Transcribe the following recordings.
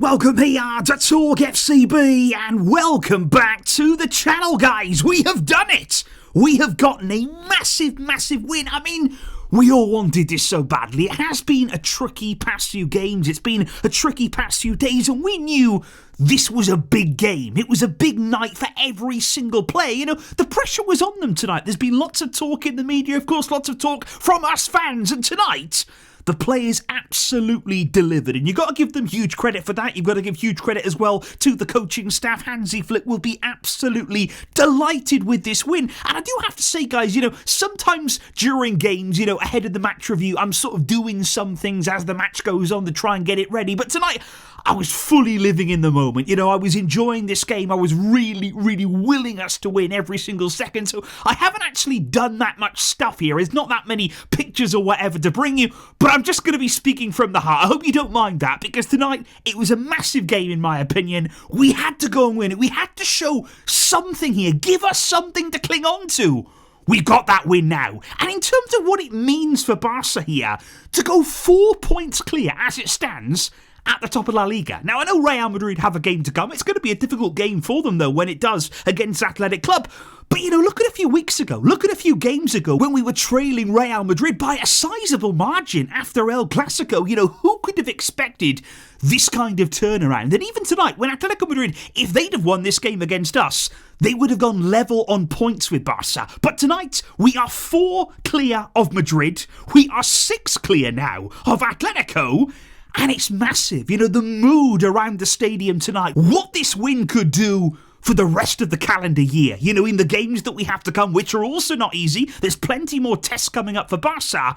and welcome here to TalkFCB, and welcome back to the channel, guys. We have done it. We have gotten a massive win. I mean, we all wanted this so badly. It has been a tricky past few games. It's been a tricky past few days, and we knew this was a big game. It was a big night for every single player. You know, the pressure was on them tonight. There's been lots of talk in the media, of course, lots of talk from us fans, and tonight the players absolutely delivered, and you've got to give them huge credit for that. You've got to give huge credit as well to the coaching staff. Hansi Flick will be absolutely delighted with this win. And I do have to say, guys, you know, sometimes during games, you know, ahead of the match review, I'm sort of doing some things as the match goes on to try and get it ready. But tonight, I was fully living in the moment. You know, I was enjoying this game. I was really willing us to win every single second. So I haven't actually done that much stuff here. There's not that many pictures or whatever to bring you, but I'm just going to be speaking from the heart. I hope you don't mind that, because tonight it was a massive game in my opinion. We had to go and win it. We had to show something here. Give us something to cling on to. We've got that win now. And in terms of what it means for Barca here, to go 4 points clear as it stands at the top of La Liga. Now, I know Real Madrid have a game to come. It's going to be a difficult game for them, though, when it does against Athletic Club. But, you know, look at a few weeks ago. Look at a few games ago when we were trailing Real Madrid by a sizable margin after El Clasico. You know, who could have expected this kind of turnaround? And even tonight, when Atletico Madrid, if they'd have won this game against us, they would have gone level on points with Barca. But tonight, we are 4 clear of Madrid. We are 6 clear now of Atletico. And it's massive. You know, the mood around the stadium tonight, what this win could do for the rest of the calendar year. You know, in the games that we have to come, which are also not easy. There's plenty more tests coming up for Barca.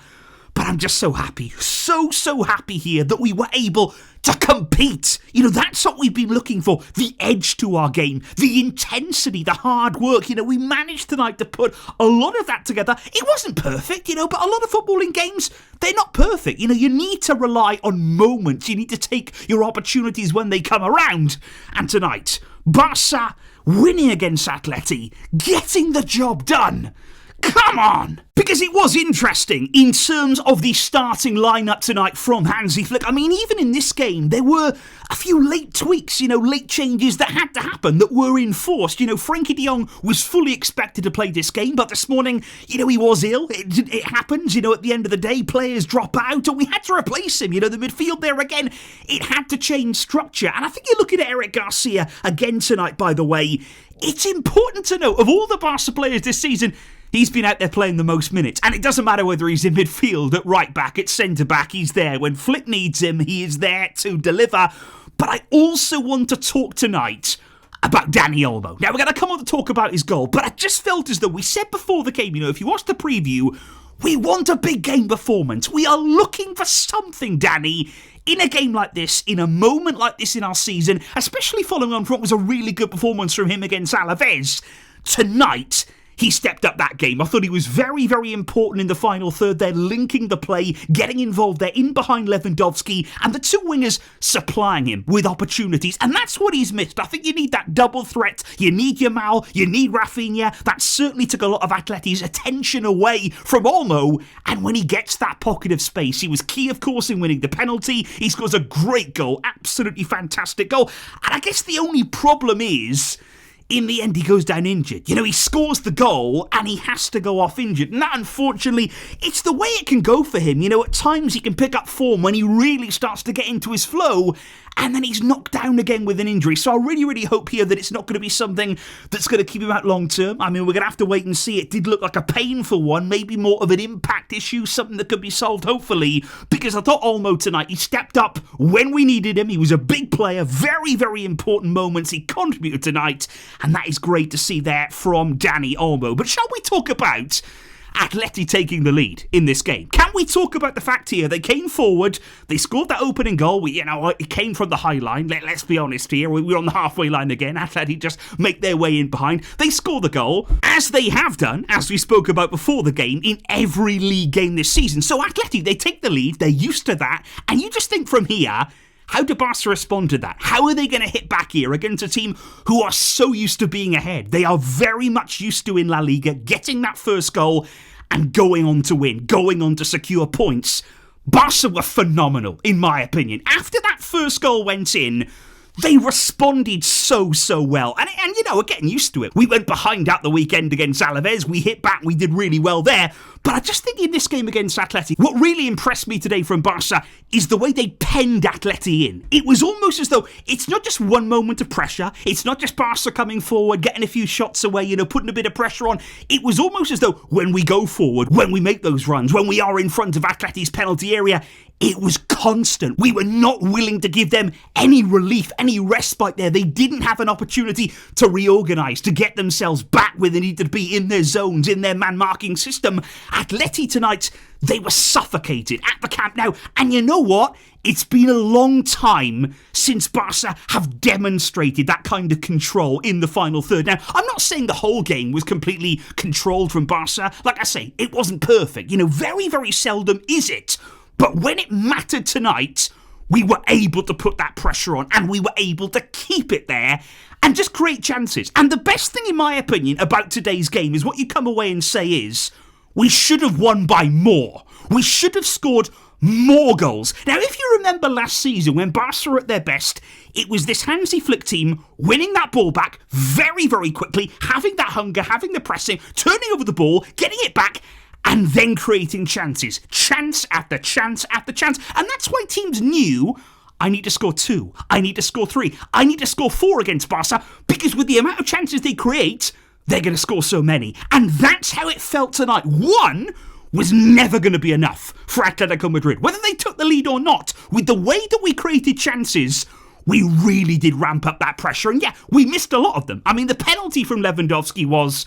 But I'm just so happy, so happy here that we were able to compete. You know, that's what we've been looking for. The edge to our game, the intensity, the hard work. You know, we managed tonight to put a lot of that together. It wasn't perfect, you know, but a lot of footballing games, they're not perfect. You know, you need to rely on moments. You need to take your opportunities when they come around. And tonight, Barca winning against Atleti, getting the job done. Come on! Because it was interesting in terms of the starting lineup tonight from Hansi Flick. I mean, even in this game, there were a few late tweaks, you know, late changes that had to happen that were enforced. You know, Frenkie de Jong was fully expected to play this game, but this morning, you know, he was ill. It happens, you know, at the end of the day, players drop out, and we had to replace him. You know, the midfield there again, it had to change structure. And I think you're looking at Eric Garcia again tonight, by the way. It's important to note, of all the Barca players this season, he's been out there playing the most minutes. And it doesn't matter whether he's in midfield, at right back, at centre back, he's there. When Flick needs him, he is there to deliver. But I also want to talk tonight about Dani Olmo. Now, we're going to come on to talk about his goal, but I just felt as though we said before the game, you know, if you watch the preview, we want a big game performance. We are looking for something, Dani, in a game like this, in a moment like this in our season, especially following on from what was a really good performance from him against Alaves. Tonight, he stepped up that game. I thought he was very important in the final third there, linking the play, getting involved there in behind Lewandowski, and the two wingers supplying him with opportunities. And that's what he's missed. I think you need that double threat. You need Yamal, you need Raphinha. That certainly took a lot of Atleti's attention away from Olmo. And when he gets that pocket of space, he was key, of course, in winning the penalty. He scores a great goal, absolutely fantastic goal. And I guess the only problem is, in the end, he goes down injured. You know, he scores the goal and he has to go off injured. And that, unfortunately, it's the way it can go for him. You know, at times he can pick up form when he really starts to get into his flow, and then he's knocked down again with an injury. So I really hope here that it's not going to be something that's going to keep him out long term. I mean, we're going to have to wait and see. It did look like a painful one, maybe more of an impact issue, something that could be solved, hopefully, because I thought Olmo tonight, he stepped up when we needed him. He was a big player, very important moments he contributed tonight, and that is great to see there from Dani Olmo. But shall we talk about Atleti taking the lead in this game? Can we talk about the fact here they came forward, they scored that opening goal, it came from the high line, let's be honest here, we're on the halfway line again, Atleti just make their way in behind, they score the goal, as they have done, as we spoke about before the game, in every league game this season. So Atleti, they take the lead, they're used to that, and you just think from here, how do Barca respond to that? How are they going to hit back here against a team who are so used to being ahead? They are very much used to, in La Liga, getting that first goal and going on to win, going on to secure points. Barca were phenomenal, in my opinion. After that first goal went in, they responded so well. And you know, we're getting used to it. We went behind at the weekend against Alaves. We hit back. We did really well there. But I just think in this game against Atleti, what really impressed me today from Barca is the way they penned Atleti in. It was almost as though it's not just one moment of pressure. It's not just Barca coming forward, getting a few shots away, you know, putting a bit of pressure on. It was almost as though when we go forward, when we make those runs, when we are in front of Atleti's penalty area, it was constant. We were not willing to give them any relief, any respite there. They didn't have an opportunity to reorganise, to get themselves back where they needed to be in their zones, in their man-marking system. Atleti tonight, they were suffocated at the Camp Nou. And you know what? It's been a long time since Barca have demonstrated that kind of control in the final third. Now, I'm not saying the whole game was completely controlled from Barca. Like I say, it wasn't perfect. You know, very seldom is it. But when it mattered tonight, we were able to put that pressure on and we were able to keep it there and just create chances. And the best thing, in my opinion, about today's game is what you come away and say is, we should have won by more. We should have scored more goals. Now, if you remember last season when Barca were at their best, it was this Hansi Flick team winning that ball back very quickly, having that hunger, having the pressing, turning over the ball, getting it back, and then creating chances. Chance after chance after chance. And that's why teams knew, I need to score 2. I need to score 3. I need to score 4 against Barca, because with the amount of chances they create, they're going to score so many. And that's how it felt tonight. 1 was never going to be enough for Atletico Madrid. Whether they took the lead or not, with the way that we created chances, we really did ramp up that pressure. And yeah, we missed a lot of them. I mean, the penalty from Lewandowski was...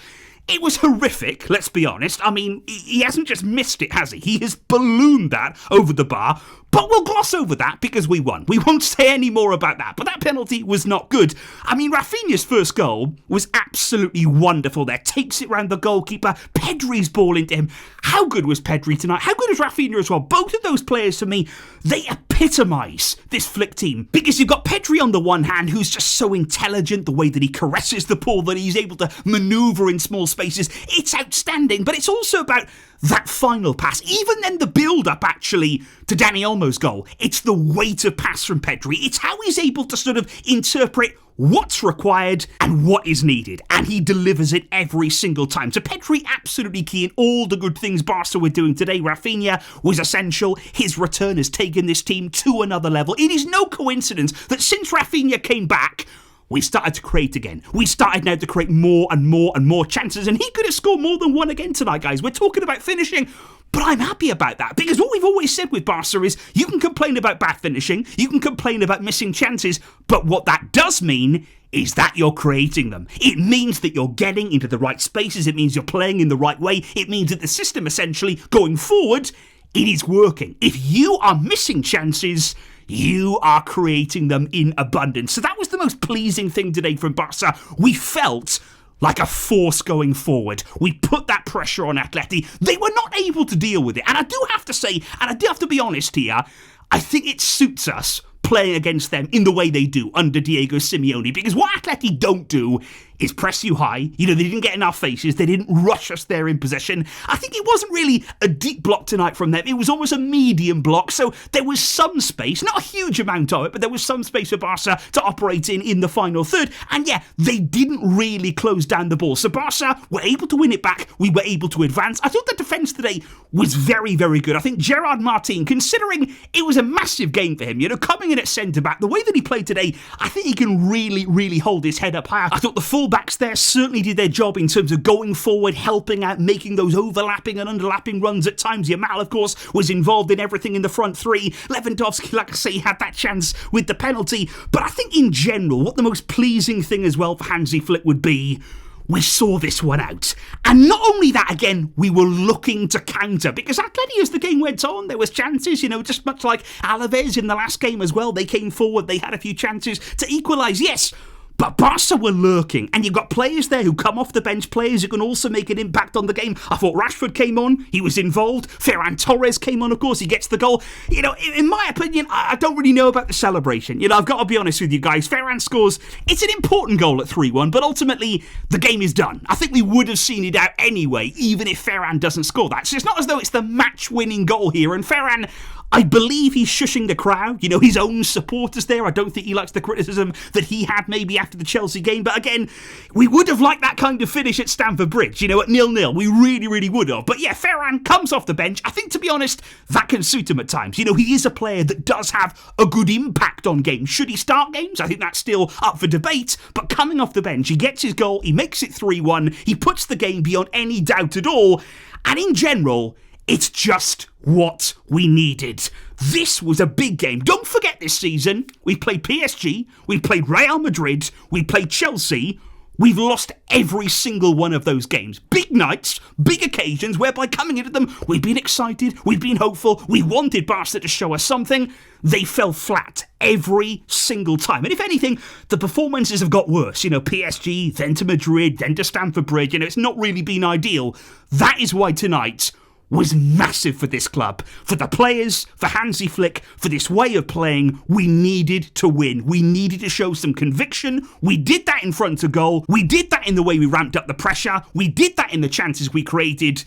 It was horrific, let's be honest. I mean, he hasn't just missed it, has he? He has ballooned that over the bar. But we'll gloss over that because we won. We won't say any more about that. But that penalty was not good. I mean, Raphinha's first goal was absolutely wonderful there. Takes it round the goalkeeper. Pedri's ball into him. How good was Pedri tonight? How good was Raphinha as well? Both of those players, for me, they epitomise this Flick team. Because you've got Pedri on the one hand, who's just so intelligent, the way that he caresses the ball, that he's able to manoeuvre in small spaces. It's outstanding. But it's also about that final pass, even then the build-up actually to Dani Olmo's goal. It's the weight of pass from Pedri. It's how he's able to sort of interpret what's required and what is needed. And he delivers it every single time. So Pedri absolutely key in all the good things Barca were doing today. Raphinha was essential. His return has taken this team to another level. It is no coincidence that since Raphinha came back, we started to create again. We started now to create more and more chances, and he could have scored more than 1 again tonight, guys. We're talking about finishing, but I'm happy about that, because what we've always said with Barca is you can complain about bad finishing, you can complain about missing chances, but what that does mean is that you're creating them. It means that you're getting into the right spaces, it means you're playing in the right way, it means that the system essentially going forward, it is working. If you are missing chances, you are creating them in abundance. So that was the most pleasing thing today from Barca. We felt like a force going forward. We put that pressure on Atleti. They were not able to deal with it. And I do have to say, and I do have to be honest here, I think it suits us playing against them in the way they do under Diego Simeone, because what Atleti don't do is press you high. You know, they didn't get in our faces. They didn't rush us there in possession. I think it wasn't really a deep block tonight from them. It was almost a medium block. So there was some space, not a huge amount of it, but there was some space for Barca to operate in the final third. And yeah, they didn't really close down the ball. So Barca were able to win it back. We were able to advance. I thought the defence today was very good. I think Gerard Martin, considering it was a massive game for him, you know, coming in at centre-back, the way that he played today, I think he can really hold his head up higher. I thought the full-backs there certainly did their job in terms of going forward, helping out, making those overlapping and underlapping runs at times. Yamal, of course, was involved in everything in the front three. Lewandowski, like I say, had that chance with the penalty. But I think in general, what the most pleasing thing as well for Hansi Flick would be, we saw this one out. And not only that, again, we were looking to counter, because Atleti, as the game went on, there was chances, you know, just much like Alaves in the last game as well. They came forward, they had a few chances to equalise, yes. But Barca were lurking, and you've got players there who come off the bench, players who can also make an impact on the game. I thought Rashford came on, he was involved. Ferran Torres came on, of course, he gets the goal. You know, in my opinion, I don't really know about the celebration. You know, I've got to be honest with you guys. Ferran scores, it's an important goal at 3-1, but ultimately, the game is done. I think we would have seen it out anyway, even if Ferran doesn't score that. So it's not as though it's the match-winning goal here, and Ferran, I believe he's shushing the crowd, his own supporters there. I don't think he likes the criticism that he had maybe after the Chelsea game. But again, we would have liked that kind of finish at Stamford Bridge, at 0-0. We really, really would have. But yeah, Ferran comes off the bench. I think, to be honest, that can suit him at times. He is a player that does have a good impact on games. Should he start games? I think that's still up for debate. But coming off the bench, he gets his goal, he makes it 3-1, he puts the game beyond any doubt at all. And in general, it's just what we needed. This was a big game. Don't forget this season, we played PSG, we played Real Madrid, we played Chelsea. We've lost every single one of those games. Big nights, big occasions, whereby coming into them, we've been excited, we've been hopeful, we wanted Barca to show us something. They fell flat every single time. And if anything, the performances have got worse. PSG, then to Madrid, then to Stamford Bridge. It's not really been ideal. That is why tonight was massive for this club, for the players, for Hansi Flick, for this way of playing. We needed to win. We needed to show some conviction. We did that in front of goal. We did that in the way we ramped up the pressure. We did that in the chances we created.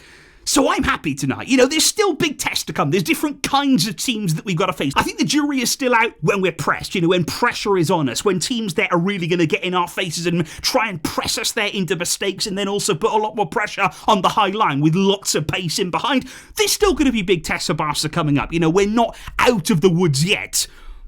So I'm happy tonight. There's still big tests to come. There's different kinds of teams that we've got to face. I think the jury is still out when we're pressed, when pressure is on us, when teams there are really going to get in our faces and try and press us there into mistakes and then also put a lot more pressure on the high line with lots of pace in behind. There's still going to be big tests for Barca coming up. We're not out of the woods yet,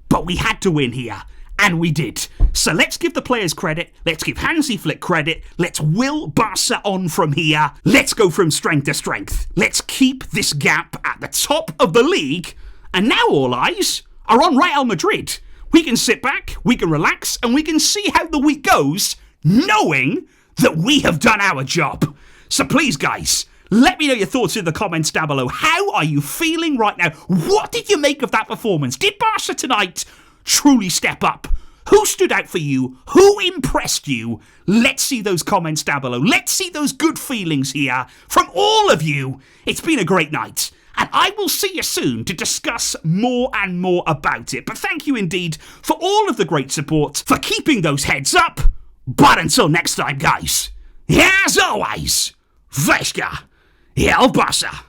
but we had to win here. And we did. So let's give the players credit. Let's give Hansi Flick credit. Let's will Barca on from here. Let's go from strength to strength. Let's keep this gap at the top of the league. And now all eyes are on Real Madrid. We can sit back, we can relax, and we can see how the week goes, knowing that we have done our job. So please, guys, let me know your thoughts in the comments down below. How are you feeling right now? What did you make of that performance? Did Barca tonight truly step up? Who stood out for you? Who impressed you? Let's see those comments down below. Let's see those good feelings here from all of you. It's been a great night, and I will see you soon to discuss more and more about it. But thank you indeed for all of the great support, for keeping those heads up. But until next time, guys, as always, Vesca, El Barça.